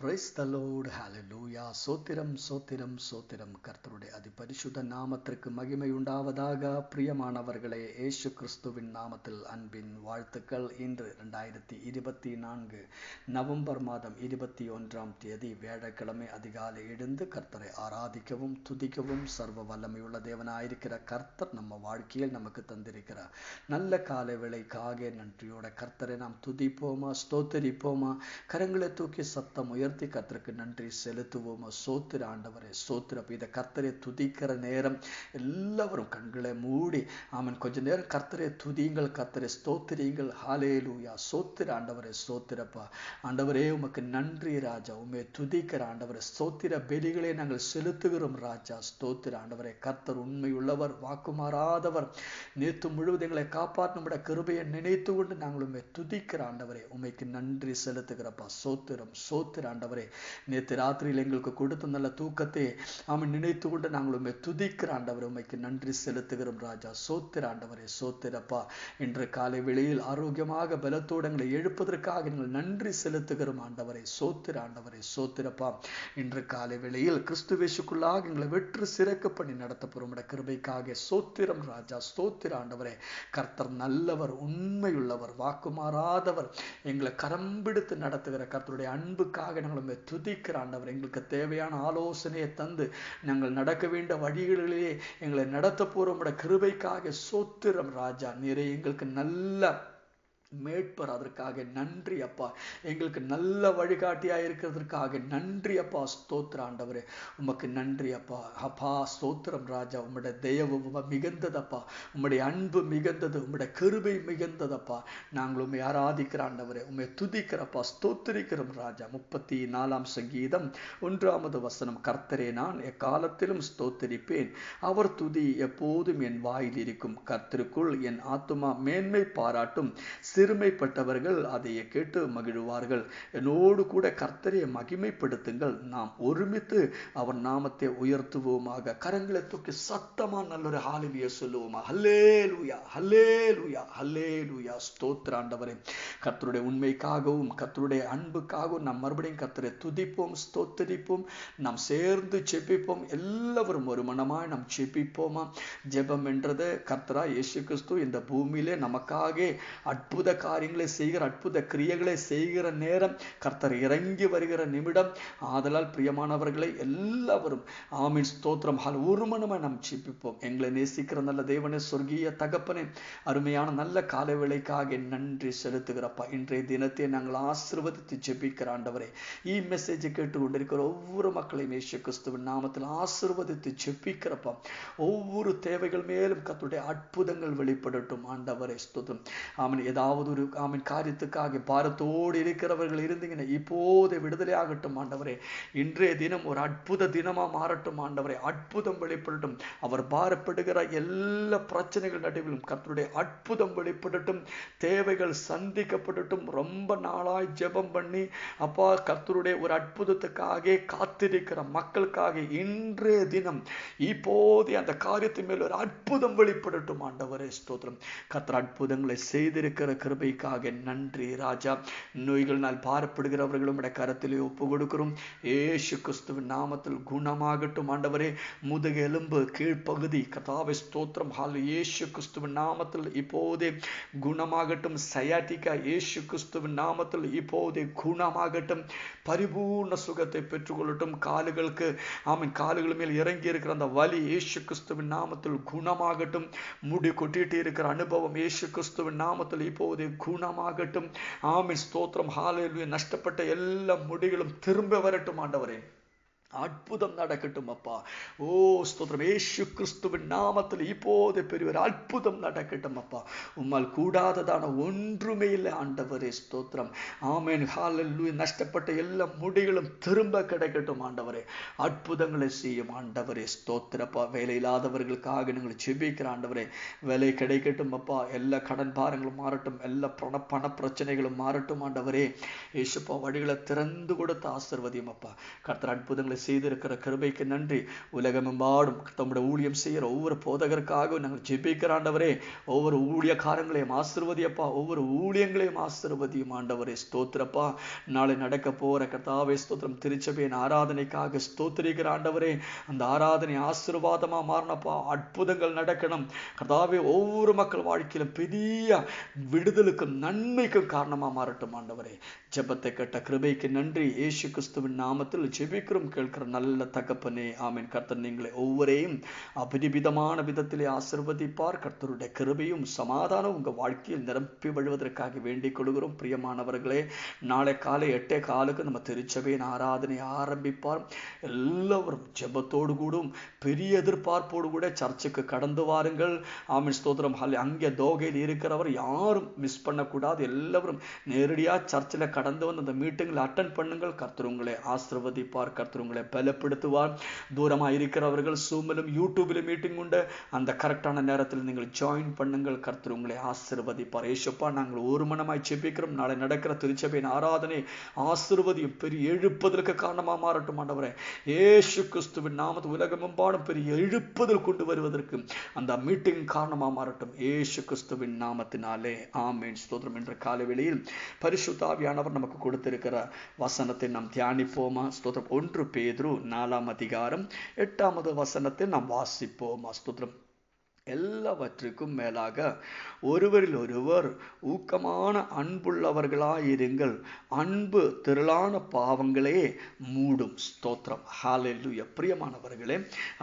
Praise the Lord, hallelujah. சோத்திரம் சோத்திரம் சோத்திரம். கர்த்தருடைய அதிபரிசுத்த நாமத்திற்கு மகிமை உண்டாவதாக. பிரியமானவர்களே, இயேசு கிறிஸ்துவின் நாமத்தில் அன்பின் வாழ்த்துக்கள். இன்று 2024 நவம்பர் மாதம் 21ஆம் தேதி வியாழக்கிழமை அதிகாலை எழுந்து கர்த்தரை ஆராதிக்கவும் துதிக்கவும் சர்வ வல்லமையுள்ள தேவனாயிருக்கிற கர்த்தர் நம்ம வாழ்க்கையில் நமக்கு தந்திருக்கிறார் நல்ல காலை வேளைக்காக நன்றியோட கர்த்தரை நாம் துதிப்போமா, ஸ்தோத்தரிப்போமா, கரங்களை தூக்கி சத்தம் உயர்த்தி கர்த்தருக்கு நன்றி செலுத்துவோமா. சோத்திர ஆண்டவரே, சோத்திர. இதை கர்த்தரை துதிக்கிற நேரம் எல்லாவரும் கண்களை மூடி ஆமன் கொஞ்ச நேரம் கர்த்தரை துதியுங்கள், கர்த்தரை ஸ்தோத்திரியுங்கள். ஹல்லேலூயா. சோத்திர ஆண்டவரே, சோத்திரப்பா. ஆண்டவரே, உமக்கு நன்றி ராஜா. உண்மை துதிக்கிற ஆண்டவரே, ஸ்தோத்திர பலிகளை நாங்கள் செலுத்துகிறோம் ராஜா. ஸ்தோத்திர ஆண்டவரே, கர்த்தர் உண்மை உள்ளவர், வாக்குமாறாதவர். நேற்று முழுவதும் எங்களை காப்பாற்ற நம்முடைய கிருபையை நினைத்து கொண்டு நாங்கள் உண்மை துதிக்கிற ஆண்டவரே, உண்மைக்கு நன்றி செலுத்துகிறப்பா. சோத்திரம் சோத்திர ஆண்டவரே, நேற்று ராத்திரியில் எங்களுக்கு கொடுத்த நல்ல தூக்கத்தை அவன் நினைத்து கொண்டு நாங்கள் உண்மை துதிக்கிற ஆண்டவரே, உண்மைக்கு நன்றி செலுத்துகிறோம் ராஜா. சோத்திர ஆண்டவரே, சோத்திரப்பா. இன்று காலை வேளையில் ஆரோக்கியமாக பலத்தோடு எங்களை எழுப்பதற்காக நீங்கள் நன்றி செலுத்துகிறோம் ஆண்டவரே. சோத்திர ஆண்டவரே, சோத்திரப்பா. இன்று காலை வேளையில் கிறிஸ்துவேசுக்குள்ளாக எங்களை வெற்று சிறக்க பண்ணி நடத்தப்போம் கிருபைக்காக சோத்திரம் ராஜா. ஸ்தோத்திர ஆண்டவரே, கர்த்தர் நல்லவர், உண்மையுள்ளவர், வாக்குமாறாதவர். எங்களை கரம்பிடித்து நடத்துகிற கர்த்தருடைய அன்புக்காக நாங்கள் துதிக்கிற ஆண்டவர். எங்களுக்கு தேவையான ஆலோசனையை தந்து நாங்கள் நடக்க வேண்டிய வழிகளிலே எங்களை நடத்த போறோம் கிருபைக்காக சோத்திரம் ராஜா. நிறைய எங்களுக்கு நல்ல மேட்பர், அதற்காக நன்றி அப்பா. எங்களுக்கு நல்ல வழிகாட்டியாக இருக்கிறதற்காக நன்றி அப்பா. ஸ்தோத்திர ஆண்டவரே, உமக்கு நன்றி அப்பா. அப்பா ஸ்தோத்திரம் ராஜா. உம்முடைய தயவு மிகுந்ததப்பா, உம்முடைய அன்பு மிகுந்தது, உம்முடைய கிருபை மிகுந்ததப்பா. நாங்கள் உண்மை ஆராதிக்கிற ஆண்டவரே, உண்மை துதிக்கிறப்பா, ஸ்தோத்திரிக்கிறோம் ராஜா. 34ஆம் சங்கீதம் 1வது வசனம். கர்த்தரே, நான் எக்காலத்திலும் ஸ்தோத்திரிப்பேன், அவர் துதி எப்போதும் என் வாயில் இருக்கும். கர்த்தருக்குள் என் ஆத்துமா மேன்மை பாராட்டும், சிறுமைப்பட்டவர்கள் அதை கேட்டு மகிழ்வார்கள். என்னோடு கூட கர்த்தரை மகிமைப்படுத்துங்கள், நாம் ஒருமித்து அவர் நாமத்தை உயர்த்துவோமாக. கரங்களை தூக்கி சத்தமா நல்லொரு ஹல்லேலூயா சொல்லுவோமா. ஹல்லேலூயா, ஹல்லேலூயா, ஹல்லேலூயா. ஸ்தோத்திர ஆண்டவரே, கர்த்தருடைய உண்மைக்காகவும் கர்த்தருடைய அன்புக்காகவும் நாம் மறுபடியும் கர்த்தரை துதிப்போம், ஸ்தோத்திரிப்போம். நாம் சேர்ந்து செபிப்போம். எல்லாவரும் ஒரு மனமாய் நாம் செபிப்போமா. ஜெபம் என்றது கர்த்தரா இயேசு கிறிஸ்து இந்த பூமியிலே நமக்காக அற்புத காரியங்களை செய்கிற, அற்புத கிரியைகளை செய்கிற நேரம், கர்த்தர் இறங்கி வருகிற நிமிடம். ஆதலால் பிரியமானவர்களை எல்லாவரும் ஆமீன் ஸ்தோத்திரம் ஒரு மனமாய் நாம் ஜெபிப்போம். எங்களை நேசிக்கிற நல்ல தேவனே, சொர்க்கீய தகப்பனே, அருமையான நல்ல காலை வேளைக்காக நன்றி செலுத்துகிறப்பா. இன்றைய தினத்தை நாங்கள் ஆசீர்வதித்து ஜெபிக்கிற ஆண்டவரே, மெசேஜை கேட்டு கொண்டிருக்கிற ஒவ்வொரு மக்களையும் இயேசு கிறிஸ்துவின் நாமத்தில் ஆசீர்வதித்து ஜெபிக்கிறப்பா. ஒவ்வொரு தேவைகள் மேலும் கர்த்தருடைய அற்புதங்கள் வெளிப்படட்டும் ஆண்டவரே. ஸ்தோத்திரம். ஆமீன். ஏதாவது ஒரு ஆமீன் காரியத்துக்காக பாரத்தோடு இருக்கிறவர்கள் இருந்தீங்கன்னா இப்போது விடுதலை ஆகட்டும் ஆண்டவரே. இன்றைய தினம் ஒரு அற்புத தினமா மாறட்டும் ஆண்டவரே. அற்புதம் வெளிப்படட்டும். அவர் பாரப்படுகிற எல்லா பிரச்சனைகள் நடுவிலும் கர்த்தருடைய அற்புதம் வெளிப்படட்டும். தேவைகள் சந்திக்கப்படட்டும். ரொம்ப நாளாய் ஜெபம் பண்ணி அப்பா கர்த்தருடைய ஒரு அற்புதத்துக்காக காத்திருக்கிற மக்களுக்காக இன்றைய தினம் இப்போது அந்த காரியத்தின் மேல் ஒரு அற்புதம் வெளிப்படட்டும் ஆண்டவரே. ஸ்தோத்திரம். கர்த்தர் அற்புதங்களை செய்திருக்கிற கிருபைக்காக நன்றி ராஜா. நோய்களினால் பாரப்படுகிறவர்களும் கரத்திலே ஒப்பு கொடுக்கிறோம். இயேசு கிறிஸ்துவின் நாமத்தில் குணமாகட்டும் ஆண்டவரே. முதுகு எலும்பு கீழ்ப்பகுதி கர்த்தாவே ஸ்தோத்திரம். இயேசு கிறிஸ்துவின் நாமத்தில் இப்போதே குணமாகட்டும். சயாட்டிக்கா இயேசு கிறிஸ்துவின் நாமத்தில் இப்போதே குணமாகட்டும். பரிபூர்ண சுகத்தை பெற்றுக்கொள்ளட்டும். காலுகளுக்கு ஆமீன், காலுகள் மேல் இறங்கி இருக்கிற அந்த வலி இயேசு கிறிஸ்துவின் நாமத்தில் குணமாகட்டும். முடி கொட்டிட்டு இருக்கிற அனுபவம் இயேசு கிறிஸ்துவின் நாமத்தில் இப்போது குணமாகட்டும். ஆமீன் ஸ்தோத்திரம். ஹல்லேலூயா. நஷ்டப்பட்ட எல்லா முடிகளும் திரும்ப வரட்டும் ஆண்டவரே. அற்புதம் நடக்கட்டும் அப்பா. ஓ ஸ்தோத்திரம். இயேசு கிறிஸ்துவின் நாமத்தில் இப்போது பெரிய ஒரு அற்புதம் நடக்கட்டும் அப்பா. உம்மால் கூடாததான ஒன்றுமே இல்லை ஆண்டவரே. ஸ்தோத்திரம். ஆமென். ஹல்லேலூயா. நஷ்டப்பட்ட எல்லா முடிகளும் திரும்ப கிடைக்கட்டும் ஆண்டவரே. அற்புதங்களை செய்யும் ஆண்டவரே. ஸ்தோத்திரப்பா. வேலை இல்லாதவர்களுக்காக நீங்கள் ஜெபிக்கிற ஆண்டவரே, வேலை கிடைக்கட்டும் அப்பா. எல்லா கடன் பாரங்களும் மாறட்டும். எல்லா பண பிரச்சனைகளும் மாறட்டும் ஆண்டவரே. இயேசுப்பா, வழிகளை திறந்து கொடுத்து ஆசீர்வதியும் அப்பா. கர்த்தர் அற்புதங்களை நீங்கள் செய்திருக்கிற கிருபைக்கு நன்றி. உலகமெம்பாடும் தம்முடைய ஊழியம் செய்கிற ஒவ்வொரு போதகருக்காக நாங்கள் ஜெபிக்கிற ஆண்டவரே, ஒவ்வொரு ஊழியக்காரங்களையும் ஆசீர்வதியப்பா, ஒவ்வொரு ஊழியங்களையும் ஆசீர்வதியும் ஆண்டவரே. ஸ்தோத்திரப்பா. நாளை நடக்க போற கர்த்தாவே ஸ்தோத்திரம். திருச்சபையின் ஆராதனைக்காக ஸ்தோத்திரிக்கிற ஆண்டவரே, அந்த ஆராதனை ஆசீர்வாதமா மாறனப்பா. அற்புதங்கள் நடக்கணும் கர்த்தாவே. ஒவ்வொரு மக்கள் வாழ்க்கையிலும் பெரிய விடுதலுக்கும் நன்மைக்கும் காரணமா மாறட்டும் ஆண்டவரே. ஜெபத்தை கேட்ட கிருபைக்கு நன்றி. இயேசு கிறிஸ்துவின் நாமத்தில் ஜெபிக்கிறோம் கேட்கிற நல்ல தகப்பனே, ஆமென். கர்த்தர் நீங்களை ஒவ்வொரையும் அபரிவிதமான விதத்திலே ஆசீர்வதிப்பார். கர்த்தருடைய கிருபையும் சமாதானம் உங்க வாழ்க்கையில் நிரப்பி வழுவதற்காக வேண்டிக் கொள்கிறோம். பிரியமானவர்களே, நாளை காலை 8:15 நம்ம திருச்சபையின் ஆராதனை ஆரம்பிப்பார். எல்லாரும் ஜெபத்தோடு கூடும் பெரிய எதிர்பார்ப்போடு கூட சர்ச்சுக்கு கடந்து வாருங்கள். ஆமென் ஸ்தோத்திரம். அங்கே தோகையில் இருக்கிறவர் யாரும் மிஸ் பண்ணக்கூடாது. எல்லாரும் நேரடியா சர்ச்சில் கடந்து வந்து அந்த மீட்டிங்கில் அட்டன் பண்ணுங்கள். கர்த்தர் உங்களை ஆசீர்வதிப்பார். கர்த்தர் உங்களை பலப்படுத்துவார். தூரமாக இருக்கிறவர்கள் சூமிலும் யூடியூபிலும் மீட்டிங் உண்டு. அந்த கரெக்டான நேரத்தில் நீங்கள் ஜாயின் பண்ணுங்கள். கர்த்தர் உங்களை ஆசீர்வதிப்பார். ஏசப்பா, நாங்கள் ஒரு மனமாய் ஜெபிக்கிறோம். நாளை நடக்கிற திருச்சபையின் ஆராதனை ஆசீர்வதியும் பெரிய எழுப்புதலுக்கு காரணமாக மாறட்டும் ஆண்டவரே. இயேசு கிறிஸ்துவின் நாமத்தில் உலகமெம்பாடும் பெரிய எழுப்புதல் கொண்டு வருவதற்கு அந்த மீட்டிங் காரணமாக மாறட்டும். இயேசு கிறிஸ்துவின் நாமத்தினாலே ஆமென். ஸ்தோத்திரம். என்ற காலவெளியில் பரிசுத்த ஆவியானவர் நமக்கு கொடுத்திருக்கிற வசனத்தை நாம் தியானிப்போமா? ஸ்தோத்திரம். 1 பேதுரு 4:8 வசனத்தை நாம் வாசிப்போமா? ஸ்தோத்திரம். எல்லாவற்றுக்கும் மேலாக ஒருவரில் ஒருவர் ஊக்கமான அன்புள்ளவர்களாயிருங்கள். அன்பு திரளான பாவங்களே மூடும். ஸ்தோத்திரம். ஹல்லேலூயா. பிரியமானவர்களே,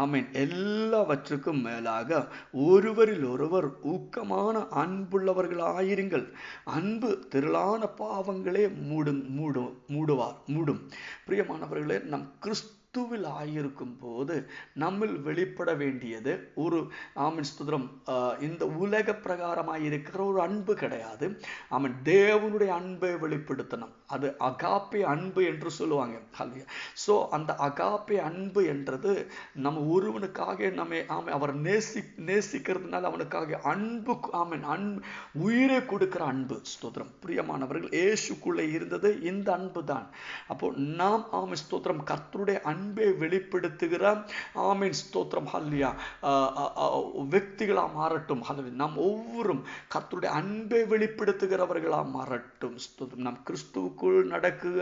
ஆமென். எல்லாவற்றுக்கும் மேலாக ஒருவரில் ஒருவர் ஊக்கமான அன்புள்ளவர்களாயிருங்கள். அன்பு திரளான பாவங்களே மூடும். பிரியமானவர்களே, நம் கிறிஸ்துவில் ஆயிருக்கும் போது நம்மில் வெளிப்பட வேண்டியது ஒரு ஆமென் ஸ்தோத்திரம். இந்த உலக பிரகாரமாக இருக்கிற ஒரு அன்பு கிடையாது. ஆமென். தேவனுடைய அன்பை வெளிப்படுத்தணும். அது அகாப்பே அன்பு என்று சொல்லுவாங்க. ஸோ அந்த அகாப்பே அன்பு என்றது நம்ம ஒருவனுக்காக நம்ம அவர் நேசிக்கிறதுனால அவனுக்காக அன்பு உயிரை கொடுக்கிற அன்பு. ஸ்தோத்திரம். பிரியமானவர்கள், இயேசுக்குள்ளே இருந்தது இந்த அன்பு தான். அப்போ நாம் ஆமென் ஸ்தோத்திரம் கர்த்தருடைய அன்பை வெளிப்படுத்துகிற ஆமென் ஸ்தோத்திரம் ஹல்லேலூயா व्यक्तिகளா மாறட்டும். நாம் ஒவ்வொருவரும் கர்த்தருடைய அன்பை வெளிப்படுத்துகிறவர்களா மாறட்டும். ஸ்தோத்திரம். நாம் கிறிஸ்துவுக்குள் நடக்குக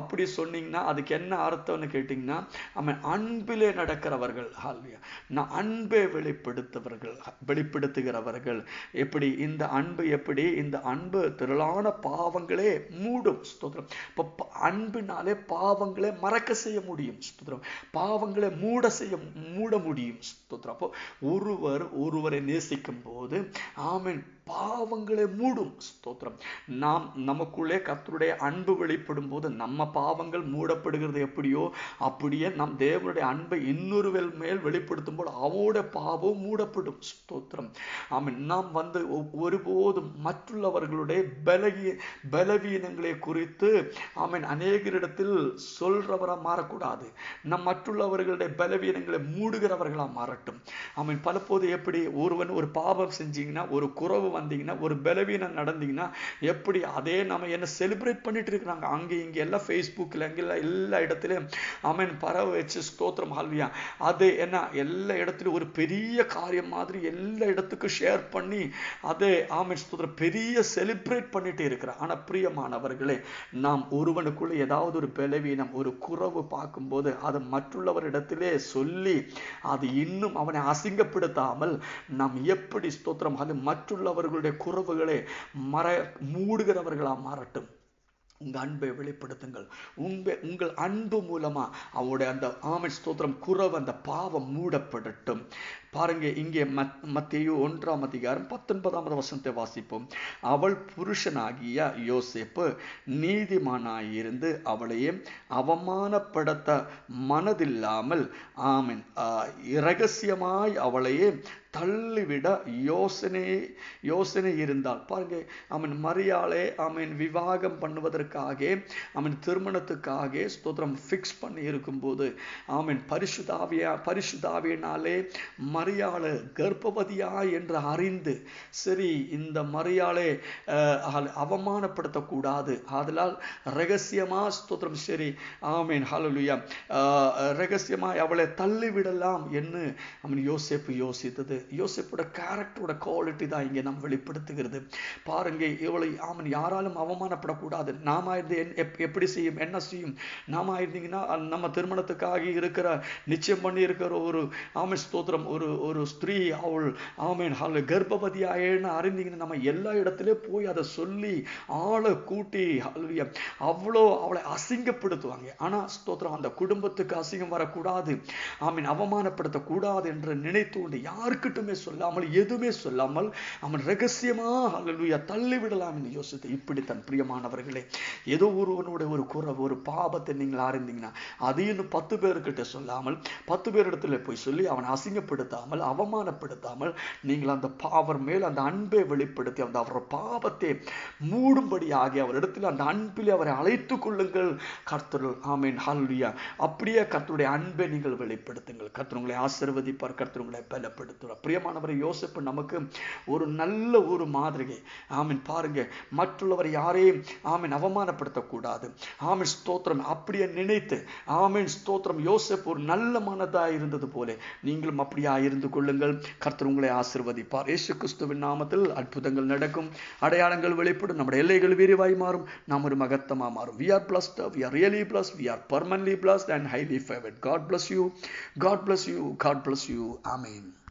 அப்படி சொன்னீங்கன்னா அதுக்கு என்ன அர்த்தம்னு கேட்டீங்கன்னா, ஆமென், அன்பிலே நடக்கிறவர்கள். ஹல்லேலூயா. நான் அன்பை வெளிப்படுத்துகிறவர்கள். எப்படி இந்த அன்பு? எப்படி இந்த அன்பு திரளான பாவங்களே மூடும். ஸ்தோத்திரம். இப்போ அன்பினாலே பாவங்களை மறக்க செய்ய முடியும். ஸ்தோத்திரம். பாவங்களை மூட முடியும். ஸ்தோத்திரம். அப்போ ஒருவரை நேசிக்கும் போது ஆமென் பாவங்களை மூடும். ஸ்தோத்திரம். நாம் நமக்குள்ளே கர்த்தருடைய அன்பு வெளிப்படும் போது நம்ம பாவங்கள் மூடப்படுகிறது எப்படியோ அப்படியே நம் தேவனுடைய அன்பை இன்னொருவர் மேல் வெளிப்படுத்தும் போது அவனுடைய பாவம் மூடப்படும். ஸ்தோத்திரம். ஆமென். நாம் ஒருபோதும் மற்றுள்ளவர்களுடைய பலவீனங்களை குறித்து ஆமென் அநேகரிடத்தில் சொல்றவரா மாறக்கூடாது. நம் மற்றுள்ளவர்களுடைய பலவீனங்களை மூடுகிறவர்களா மாறட்டும். ஆமென். பலபோது எப்படி ஒருவன் ஒரு பாவம் செஞ்சீங்கன்னா, ஒரு குறவு வந்தீங்கன்னா, ஒரு பலவீனம் நடந்தீங்கன்னா எப்படி அதே நம்ம என்ன செலிப்ரேட் பண்ணிட்டு இருக்கிறாங்க அங்கே இங்கே எல்லாம் ஃபேஸ்புக்கில் அங்கெல்லாம் எல்லா இடத்துலையும் ஆமென் பரவ வச்சு ஸ்தோத்திரம் ஹல்லேலூயா. அது என்ன எல்லா இடத்துலையும் ஒரு பெரிய காரியம் மாதிரி எல்லா இடத்துக்கும் ஷேர் பண்ணி அதே ஆமென் ஸ்தோத்திரம் பெரிய செலிப்ரேட் பண்ணிட்டு இருக்கிறார். ஆனால் பிரியமானவர்களே, நாம் ஒருவனுக்குள்ள ஏதாவது ஒரு பலவீனம் ஒரு குறவு பார்க்கும்போது அது மற்றுள்ளவரிடத்திலே சொல்லி அது இன்னும் அவனை அசிங்கப்படுத்தாமல் நாம் எப்படி ஸ்தோத்திரம் அது மற்றுள்ளவர்களுடைய குறவுகளை மூடுகிறவர்களா மாறட்டும். உங்க அன்பை வெளிப்படுத்துங்கள். உங்கள் அன்பு மூலமா அவருடைய அந்த ஆமென் ஸ்தோத்திரம் குறவு அந்த பாவம் மூடப்படட்டும். பாருங்க, இங்கே மத்தேயு 1:19 வசனத்தை வாசிப்போம். அவள் புருஷனாகிய யோசேப்பு நீதிமானாயிருந்து அவளையே அவமானப்படுத்த மனதில்லாமல் ஆமென் இரகசியமாய் அவளையே தள்ளிவிட யோசனை இருந்தால். பாருங்க, அவன் மரியாளே அவன் விவாகம் பண்ணுவதற்காக அவன் திருமணத்துக்காக ஸ்தோத்திரம் ஃபிக்ஸ் பண்ணி இருக்கும்போது அவன் பரிசுத்தாவியினாலே மரியாளை கர்ப்பவதியா என்று அறிந்து, சரி இந்த மரியாளை அவமானப்படுத்தக்கூடாது, அதனால் ரகசியமா ஸ்தோத்திரம், சரி ஆமேன் ஹல்லேலூயா, ரகசியமாய் அவளை தள்ளிவிடலாம் என்று அவன் யோசேப்பு யோசித்தது. யோசேப்போட கேரக்டரோட குவாலிட்டி தான் இங்கே நாம் வெளிப்படுத்துகிறது. பாருங்க, இவளை அவன் யாராலும் அவமானப்படக்கூடாது. நாம இருந்து எப்படி செய்யும், என்ன செய்யும்? நாம இருந்தீங்கன்னா நம்ம திருமணத்துக்காக இருக்கிற நிச்சயம் பண்ணி இருக்கிற ஒரு ஆமேன் ஸ்தோத்திரம் ஒரு ஸ்திரீ அவள் ஆமேன் கர்ப்பவதியாயன்னு அறிந்தீங்கன்னா நம்ம எல்லா இடத்துலயும் போய் அதை சொல்லி ஆளை கூட்டி அவ்வளோ அவளை அசிங்கப்படுத்துவாங்க. ஆனா ஸ்தோத்திரம் அந்த குடும்பத்துக்கு அசிங்கம் வரக்கூடாது, ஆமீன் அவமானப்படுத்தக்கூடாது என்று நினைத்து கொண்டு யாருக்கிட்டுமே சொல்லாமல் எதுவுமே சொல்லாமல் அவன் ரகசியமா ஹல்லேலூயா தள்ளிவிடலாம் என்று யோசித்து, இப்படி தன் பிரியமானவர்களே, ஏதோ ஒருவனுடைய ஒரு குறை ஒரு பாவத்தை நீங்கள் அறிந்தீங்கன்னா அதையும் 10 பேர்கிட்ட சொல்லாமல் 10 பேரிடத்துல போய் சொல்லி அவனை அசிங்கப்படுத்தாமல் அவமானப்படுத்தாமல் நீங்கள் அந்த அவர் மேல் அந்த அன்பை வெளிப்படுத்தி அந்த அவரோட பாவத்தை மூடும்படியாகி அவரிடத்தில் அந்த அன்பில் அவரை அழைத்துக் கொள்ளுங்கள். கர்த்தர் ஆமீன் ஹல்லேலூயா. அப்படியே கர்த்தருடைய அன்பை நீங்கள் வெளிப்படுத்துங்கள். கர்த்தர் உங்களை ஆசீர்வதிப்பார், கர்த்தர் உங்களை பலப்படுத்துவார். பிரியமானவரை, யோசேப்பு நமக்கு ஒரு நல்ல ஒரு மாதிரிகை. ஆமீன். பாருங்க, மற்றவர் யாரையும் ஆமீன் அவமானப்படுத்தக்கூடாது. ஆமீன் ஸ்தோத்திரம். அப்படியே நினைத்து ஆமீன் ஸ்தோத்திரம் யோசேப்பு ஒரு நல்ல மனதா இருந்தது போல நீங்களும் அப்படியா இருந்து கொள்ளுங்கள். கர்த்தர் உங்களை ஆசீர்வதிப்பார். இயேசு கிறிஸ்துவின் நாமத்தில் அற்புதங்கள் நடக்கும், அடையாளங்கள் வெளிப்படும், நம்முடைய எல்லைகள் விரிவாய் மாறும், நாம் ஒரு மகத்தமா மாறும். We are blessed, we are really blessed, we are permanently blessed and highly favored. God bless you, God bless you, God bless you. Amen.